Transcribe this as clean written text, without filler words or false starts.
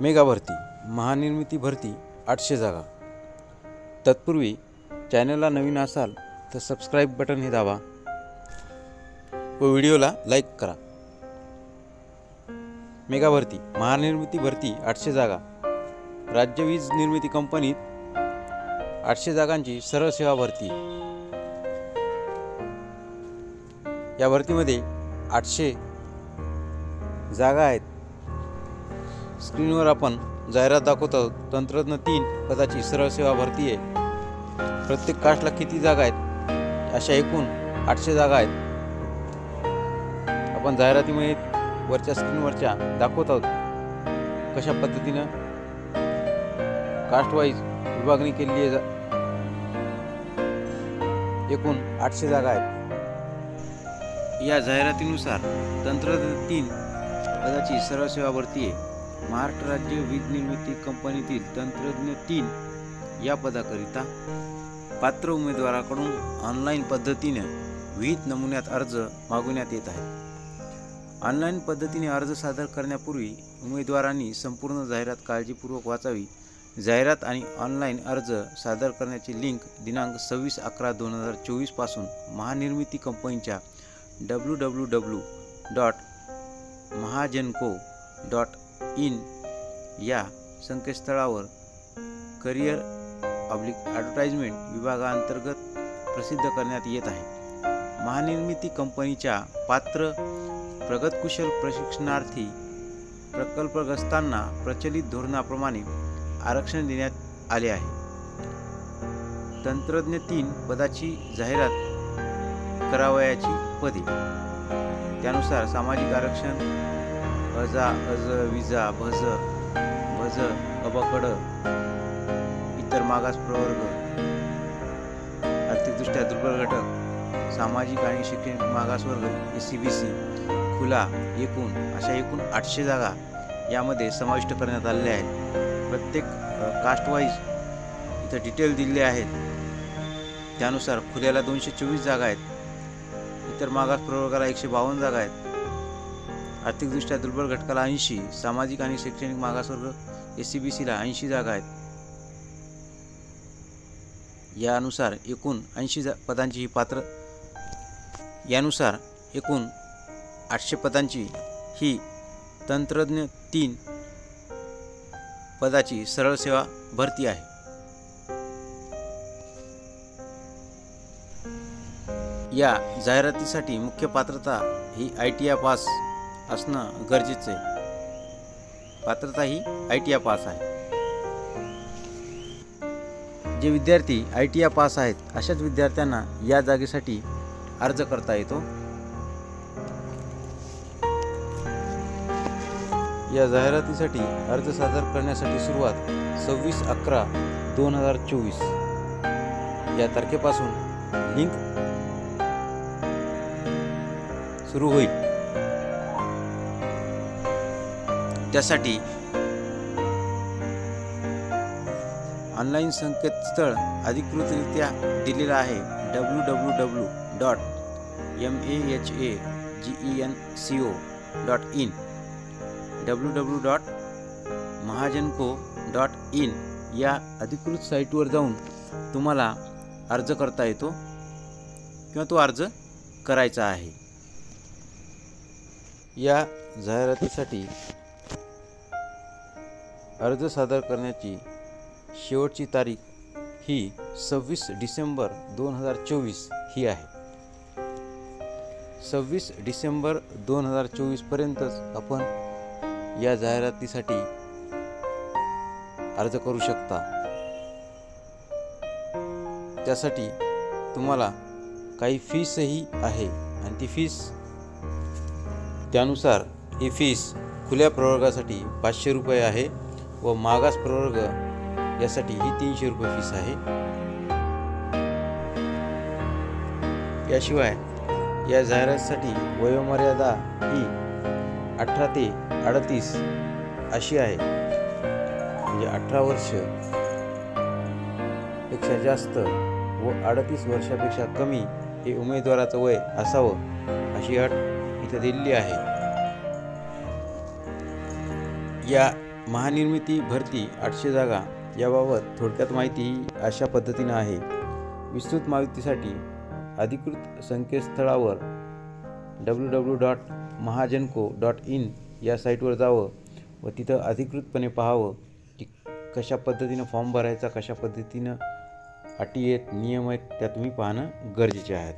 Mega भरती महानिर्मिती भरती 800 जागा। तत्पूर्वी चॅनलला नवीन असाल तर सबस्क्राईब बटन हे दाबा व व्हिडिओला लाईक करा। मेगा भरती महानिर्मिती भरती 800 जागा। राज्य वीज निर्मिती कंपनीत 800 जागांची सरळ सेवा भरती। या भरतीमध्ये 800 जागा आहेत। स्क्रीनवर आपण जाहिरात दाखवत आहोत। तंत्रज्ञ 3 पदाची सरळ सेवा भरती आहे। प्रत्येक कास्टला किती जागा आहेत? अशा एकूण 800 जागा आहेत। आपण जाहिरातीमध्ये वरच्या स्क्रीनवरच्या दाखवत आहोत कशा पद्धतीने कास्ट वाईज विभागणी केलेली आहे। एकूण 800 जागा आहेत। या जाहिरातीनुसार तंत्रज्ञ 3 पदाची सरळ सेवा भरती आहे। महाराष्ट्र राज्य वीज निर्मिती कंपनीतील तंत्रज्ञ 3 या पदाकरिता पात्र उमेदवाराकडून ऑनलाईन पद्धतीने विहित नमुन्यात अर्ज मागवण्यात येत आहे। ऑनलाईन पद्धतीने अर्ज सादर करण्यापूर्वी उमेदवारांनी संपूर्ण जाहिरात काळजीपूर्वक वाचावी। जाहिरात आणि ऑनलाईन अर्ज सादर करण्याची लिंक दिनांक 26/11/2024 पासून महानिर्मिती कंपनीच्या www.mahajanco.in या संकेतस्थळावर करिअर ॲडव्हर्टाइजमेंट विभागांतर्गत प्रसिद्ध करण्यात येत आहे। महानिर्मिती कंपनीच्या पात्र प्रगतकुशल प्रशिक्षणार्थी प्रकल्पग्रस्तांना प्रचलित धोरणाप्रमाणे आरक्षण देण्यात आले आहे। तंत्रज्ञ 3 पदाची जाहिरात करावयाची पदे त्यानुसार सामाजिक आरक्षण अजा अज विजा भज भज अबकड इतर मागास प्रवर्ग आर्थिकदृष्ट्या दुर्बल घटक सामाजिक आणि शैक्षणिक मागासवर्ग SCBC खुला एकूण अशा एकूण 800 जागा यामध्ये समाविष्ट करण्यात आलेल्या आहेत। प्रत्येक कास्ट वाईज इथं डिटेल दिलेले आहेत। त्यानुसार खुल्याला 224 जागा आहेत। इतर मागास प्रवर्गाला 152 जागा आहेत। आर्थिकदृष्ट्या दुर्बल घटकाला 80, सामाजिक आणि शैक्षणिक मागासवर्ग SCBCला 80 जागा आहेत। यानुसार एकूण 80 पदांची ही पात्र यानुसार एकूण 800 पदांची ही तंत्रज्ञ 3 पदाची सरळ सेवा भरती आहे। या जाहिरातीसाठी मुख्य पात्रता ही ITI पास असणं गरजेचं आहे। पात्रता ही ITI पास आहे। जे विद्यार्थी ITI पास आहेत अशाच विद्यार्थ्यांना या जागेसाठी अर्ज करता येतो। या जाहिरातीसाठी अर्ज सादर करण्यासाठी सुरुवात 26/11/2024 या तारखेपासून लिंक सुरू होईल। त्यासाठी ऑनलाईन संकेतस्थळ अधिकृतरित्या दिलेला आहे www.mahagenco.in www.mahajanco.in या अधिकृत साईटवर जाऊन तुम्हाला अर्ज करता येतो किंवा तो अर्ज करायचा आहे। या जाहिरातीसाठी अर्ज सादर करण्याची शेवटची तारीख ही 26 डिसेंबर 2024 ही आहे। 26 डिसेंबर 2024 पर्यंतच आपण या जाहिरातीसाठी अर्ज करू शकता। त्यासाठी तुम्हाला काही फीसही आहे आणि ती फीस त्यानुसार ही फीस खुल्या प्रवर्गासाठी 500 रुपये आहे व मागास प्रवर्ग यासाठी ही 300 रुपये फीस आहे। याशिवाय या जाहिरातीसाठी वयोमर्यादा ही 18 ते 38 अशी आहे। म्हणजे 18 वर्ष पेक्षा जास्त व 38 वर्षापेक्षा कमी हे उमेदवाराचं वय असावं अशी अट इथे दिलेली आहे। या महानिर्मिती भरती 800 जागा याबाबत थोडक्यात माहिती अशा पद्धतीनं आहे. विस्तृत माहितीसाठी अधिकृत संकेतस्थळावर www.mahajanko.in या साईटवर जावं व तिथं अधिकृतपणे पाहावं की कशा पद्धतीनं फॉर्म भरायचा, कशा पद्धतीनं अटी आहेत, नियम आहेत त्या तुम्ही पाहणं गरजेचे आहेत.